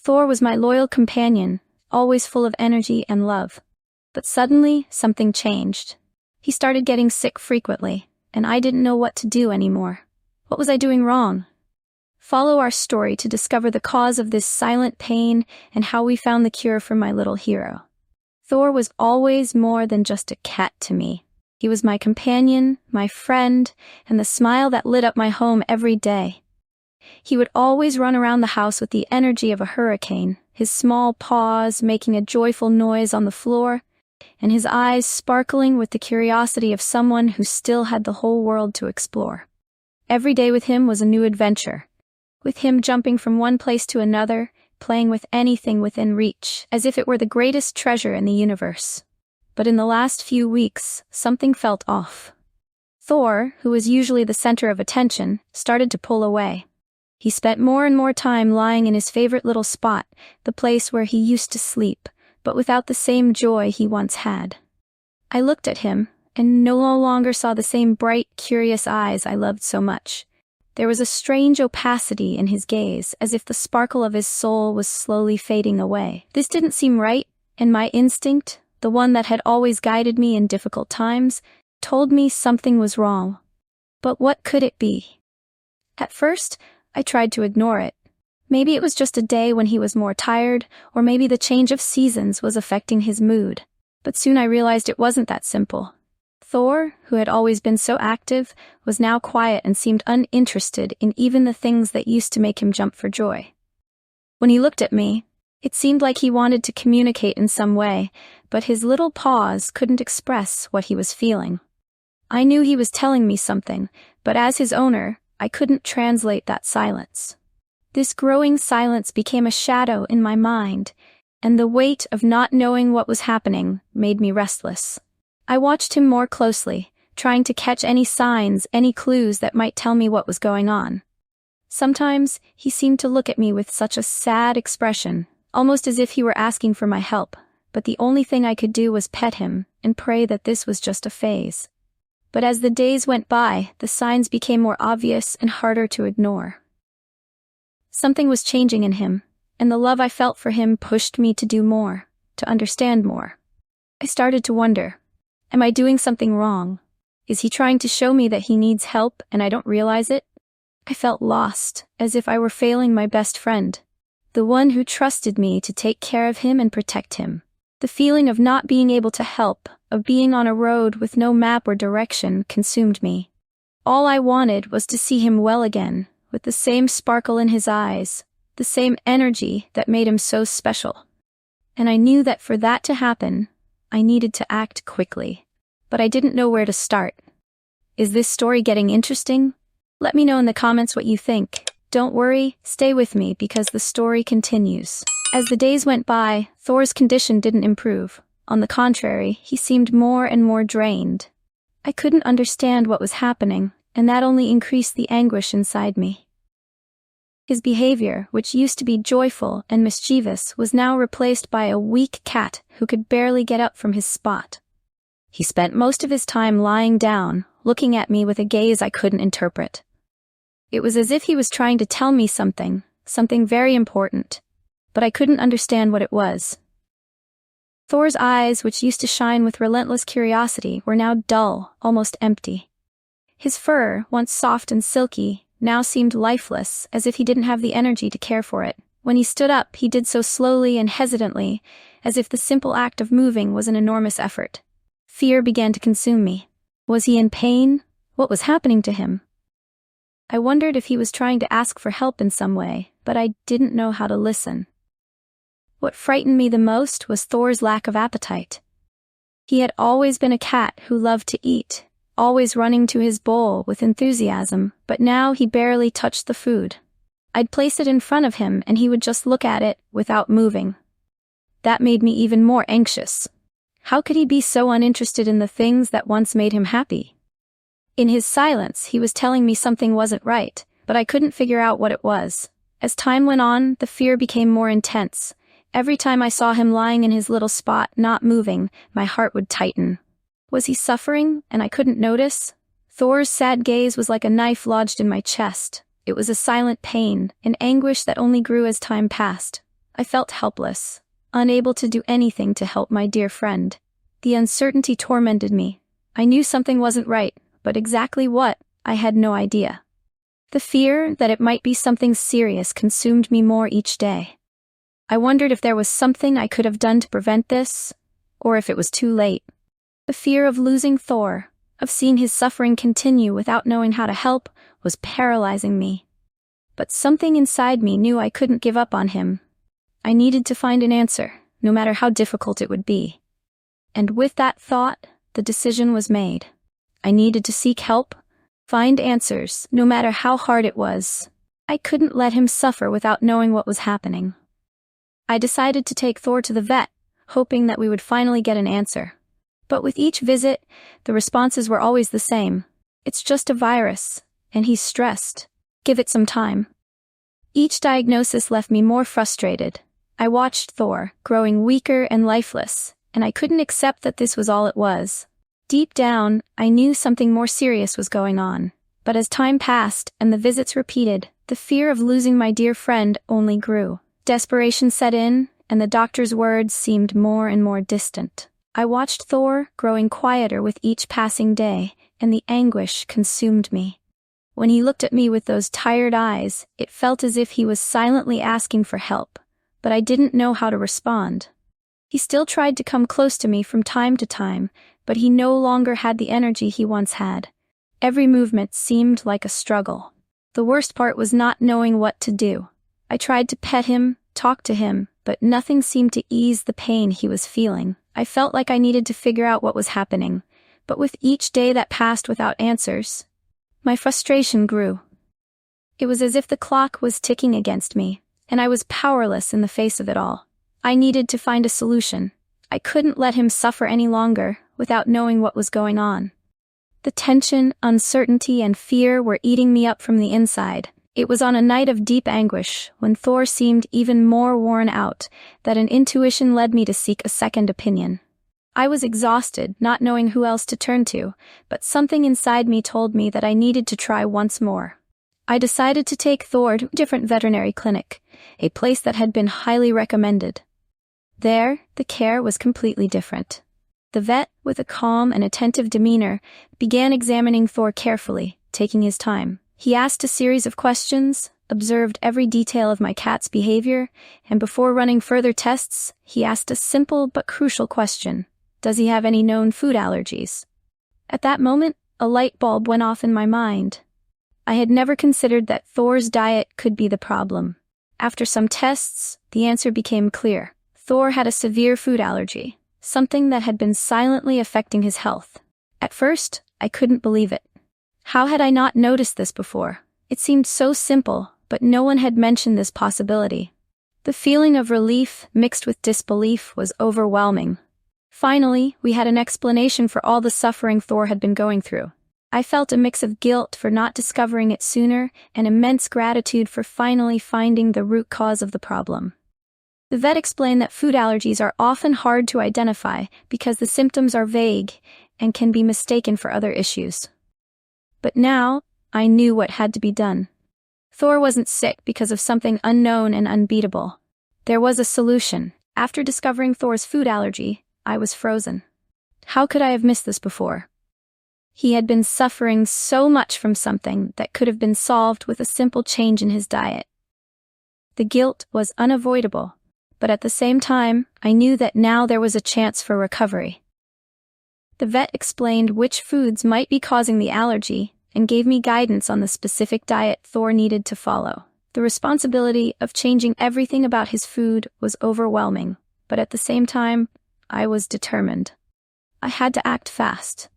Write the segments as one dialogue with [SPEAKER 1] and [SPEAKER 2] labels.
[SPEAKER 1] Thor was my loyal companion, always full of energy and love. But suddenly, something changed. He started getting sick frequently, and I didn't know what to do anymore. What was I doing wrong? Follow our story to discover the cause of this silent pain and how we found the cure for my little hero. Thor was always more than just a cat to me. He was my companion, my friend, and the smile that lit up my home every day. He would always run around the house with the energy of a hurricane, his small paws making a joyful noise on the floor, and his eyes sparkling with the curiosity of someone who still had the whole world to explore. Every day with him was a new adventure, with him jumping from one place to another, playing with anything within reach, as if it were the greatest treasure in the universe. But in the last few weeks, something felt off. Thor, who was usually the center of attention, started to pull away. He spent more and more time lying in his favorite little spot, the place where he used to sleep, but without the same joy he once had. I looked at him, and no longer saw the same bright, curious eyes I loved so much. There was a strange opacity in his gaze, as if the sparkle of his soul was slowly fading away. This didn't seem right, and my instinct, the one that had always guided me in difficult times, told me something was wrong. But what could it be? At first, I tried to ignore it. Maybe it was just a day when he was more tired, or maybe the change of seasons was affecting his mood. But soon I realized it wasn't that simple. Thor, who had always been so active, was now quiet and seemed uninterested in even the things that used to make him jump for joy. When he looked at me, it seemed like he wanted to communicate in some way, but his little paws couldn't express what he was feeling. I knew he was telling me something, but as his owner, I couldn't translate that silence. This growing silence became a shadow in my mind, and the weight of not knowing what was happening made me restless. I watched him more closely, trying to catch any signs, any clues that might tell me what was going on. Sometimes, he seemed to look at me with such a sad expression, almost as if he were asking for my help, but the only thing I could do was pet him and pray that this was just a phase. But as the days went by, the signs became more obvious and harder to ignore. Something was changing in him, and the love I felt for him pushed me to do more, to understand more. I started to wonder, am I doing something wrong? Is he trying to show me that he needs help and I don't realize it? I felt lost, as if I were failing my best friend, the one who trusted me to take care of him and protect him. The feeling of not being able to help, of being on a road with no map or direction, consumed me. All I wanted was to see him well again, with the same sparkle in his eyes, the same energy that made him so special. And I knew that for that to happen, I needed to act quickly. But I didn't know where to start. Is this story getting interesting? Let me know in the comments what you think. Don't worry, stay with me because the story continues. As the days went by, Thor's condition didn't improve. On the contrary, he seemed more and more drained. I couldn't understand what was happening, and that only increased the anguish inside me. His behavior, which used to be joyful and mischievous, was now replaced by a weak cat who could barely get up from his spot. He spent most of his time lying down, looking at me with a gaze I couldn't interpret. It was as if he was trying to tell me something very important, but I couldn't understand what it was. Thor's eyes, which used to shine with relentless curiosity, were now dull, almost empty. His fur, once soft and silky, now seemed lifeless, as if he didn't have the energy to care for it. When he stood up, he did so slowly and hesitantly, as if the simple act of moving was an enormous effort. Fear began to consume me. Was he in pain? What was happening to him? I wondered if he was trying to ask for help in some way, but I didn't know how to listen. What frightened me the most was Thor's lack of appetite. He had always been a cat who loved to eat, always running to his bowl with enthusiasm, but now he barely touched the food. I'd place it in front of him and he would just look at it without moving. That made me even more anxious. How could he be so uninterested in the things that once made him happy? In his silence, he was telling me something wasn't right, but I couldn't figure out what it was. As time went on, the fear became more intense. Every time I saw him lying in his little spot, not moving, my heart would tighten. Was he suffering, and I couldn't notice? Thor's sad gaze was like a knife lodged in my chest. It was a silent pain, an anguish that only grew as time passed. I felt helpless, unable to do anything to help my dear friend. The uncertainty tormented me. I knew something wasn't right, but exactly what, I had no idea. The fear that it might be something serious consumed me more each day. I wondered if there was something I could have done to prevent this, or if it was too late. The fear of losing Thor, of seeing his suffering continue without knowing how to help, was paralyzing me. But something inside me knew I couldn't give up on him. I needed to find an answer, no matter how difficult it would be. And with that thought, the decision was made. I needed to seek help, find answers, no matter how hard it was. I couldn't let him suffer without knowing what was happening. I decided to take Thor to the vet, hoping that we would finally get an answer. But with each visit, the responses were always the same. It's just a virus, and he's stressed. Give it some time. Each diagnosis left me more frustrated. I watched Thor, growing weaker and lifeless, and I couldn't accept that this was all it was. Deep down, I knew something more serious was going on. But as time passed and the visits repeated, the fear of losing my dear friend only grew. Desperation set in, and the doctor's words seemed more and more distant. I watched Thor growing quieter with each passing day, and the anguish consumed me. When he looked at me with those tired eyes, it felt as if he was silently asking for help, but I didn't know how to respond. He still tried to come close to me from time to time, but he no longer had the energy he once had. Every movement seemed like a struggle. The worst part was not knowing what to do. I tried to pet him, talk to him, but nothing seemed to ease the pain he was feeling. I felt like I needed to figure out what was happening, but with each day that passed without answers, my frustration grew. It was as if the clock was ticking against me, and I was powerless in the face of it all. I needed to find a solution. I couldn't let him suffer any longer without knowing what was going on. The tension, uncertainty, and fear were eating me up from the inside. It was on a night of deep anguish, when Thor seemed even more worn out, that an intuition led me to seek a second opinion. I was exhausted, not knowing who else to turn to, but something inside me told me that I needed to try once more. I decided to take Thor to a different veterinary clinic, a place that had been highly recommended. There, the care was completely different. The vet, with a calm and attentive demeanor, began examining Thor carefully, taking his time. He asked a series of questions, observed every detail of my cat's behavior, and before running further tests, he asked a simple but crucial question. Does he have any known food allergies? At that moment, a light bulb went off in my mind. I had never considered that Thor's diet could be the problem. After some tests, the answer became clear. Thor had a severe food allergy, something that had been silently affecting his health. At first, I couldn't believe it. How had I not noticed this before? It seemed so simple, but no one had mentioned this possibility. The feeling of relief mixed with disbelief was overwhelming. Finally, we had an explanation for all the suffering Thor had been going through. I felt a mix of guilt for not discovering it sooner and immense gratitude for finally finding the root cause of the problem. The vet explained that food allergies are often hard to identify because the symptoms are vague and can be mistaken for other issues. But now, I knew what had to be done. Thor wasn't sick because of something unknown and unbeatable. There was a solution. After discovering Thor's food allergy, I was frozen. How could I have missed this before? He had been suffering so much from something that could have been solved with a simple change in his diet. The guilt was unavoidable, but at the same time, I knew that now there was a chance for recovery. The vet explained which foods might be causing the allergy and gave me guidance on the specific diet Thor needed to follow. The responsibility of changing everything about his food was overwhelming, but at the same time, I was determined. I had to act fast.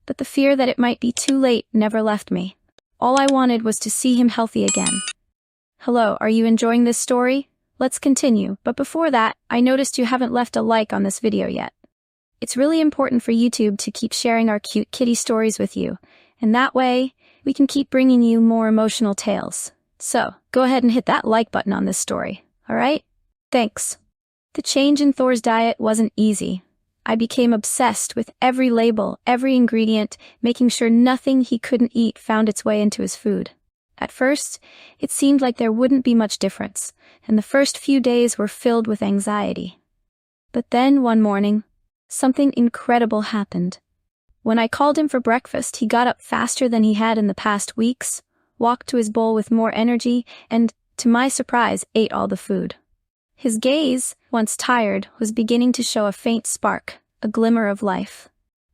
[SPEAKER 1] But the fear that it might be too late never left me. All I wanted was to see him healthy again. Hello, are you enjoying this story? Let's continue, but before that, I noticed you haven't left a like on this video yet. It's really important for YouTube to keep sharing our cute kitty stories with you, and that way, we can keep bringing you more emotional tales. So, go ahead and hit that like button on this story, alright? Thanks. The change in Thor's diet wasn't easy. I became obsessed with every label, every ingredient, making sure nothing he couldn't eat found its way into his food. At first, it seemed like there wouldn't be much difference, and the first few days were filled with anxiety. But then, one morning, something incredible happened. When I called him for breakfast, he got up faster than he had in the past weeks, walked to his bowl with more energy, and, to my surprise, ate all the food. His gaze, once tired, was beginning to show a faint spark, a glimmer of life.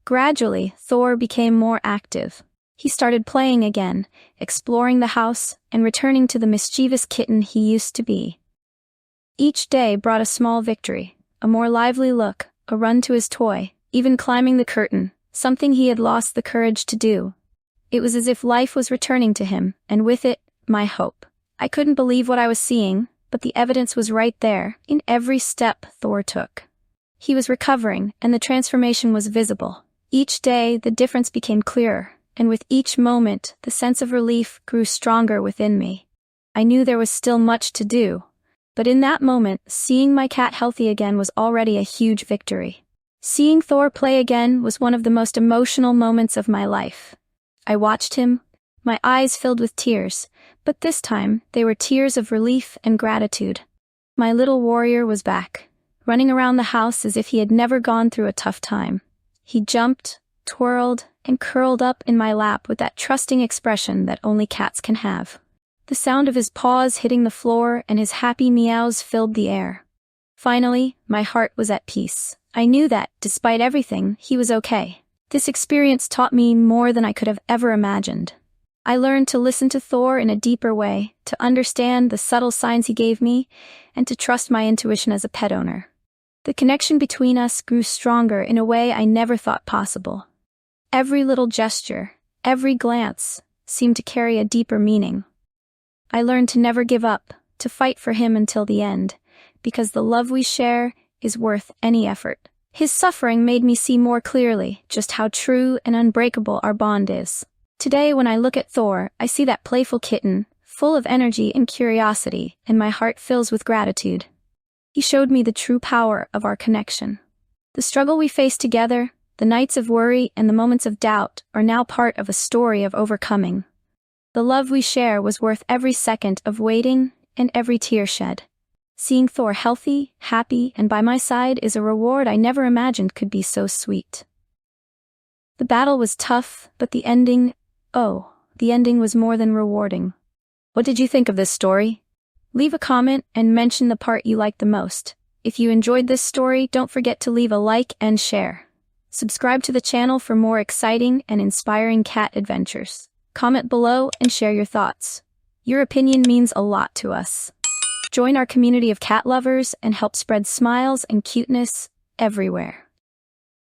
[SPEAKER 1] Gradually, Thor became more active. He started playing again, exploring the house, and returning to the mischievous kitten he used to be. Each day brought a small victory, a more lively look, a run to his toy, even climbing the curtain, something he had lost the courage to do. It was as if life was returning to him, and with it, my hope. I couldn't believe what I was seeing, but the evidence was right there, in every step Thor took. He was recovering, and the transformation was visible. Each day, the difference became clearer, and with each moment, the sense of relief grew stronger within me. I knew there was still much to do, but in that moment, seeing my cat healthy again was already a huge victory. Seeing Thor play again was one of the most emotional moments of my life. I watched him, my eyes filled with tears, but this time they were tears of relief and gratitude. My little warrior was back, running around the house as if he had never gone through a tough time. He jumped, twirled, and curled up in my lap with that trusting expression that only cats can have. The sound of his paws hitting the floor and his happy meows filled the air. Finally, my heart was at peace. I knew that, despite everything, he was okay. This experience taught me more than I could have ever imagined. I learned to listen to Thor in a deeper way, to understand the subtle signs he gave me, and to trust my intuition as a pet owner. The connection between us grew stronger in a way I never thought possible. Every little gesture, every glance, seemed to carry a deeper meaning. I learned to never give up, to fight for him until the end, because the love we share is worth any effort. His suffering made me see more clearly just how true and unbreakable our bond is. Today, when I look at Thor, I see that playful kitten, full of energy and curiosity, and my heart fills with gratitude. He showed me the true power of our connection. The struggle we faced together, the nights of worry and the moments of doubt are now part of a story of overcoming. The love we share was worth every second of waiting and every tear shed. Seeing Thor healthy, happy, and by my side is a reward I never imagined could be so sweet. The battle was tough, but the ending was more than rewarding. What did you think of this story? Leave a comment and mention the part you liked the most. If you enjoyed this story, don't forget to leave a like and share. Subscribe to the channel for more exciting and inspiring cat adventures. Comment below and share your thoughts. Your opinion means a lot to us. Join our community of cat lovers and help spread smiles and cuteness everywhere.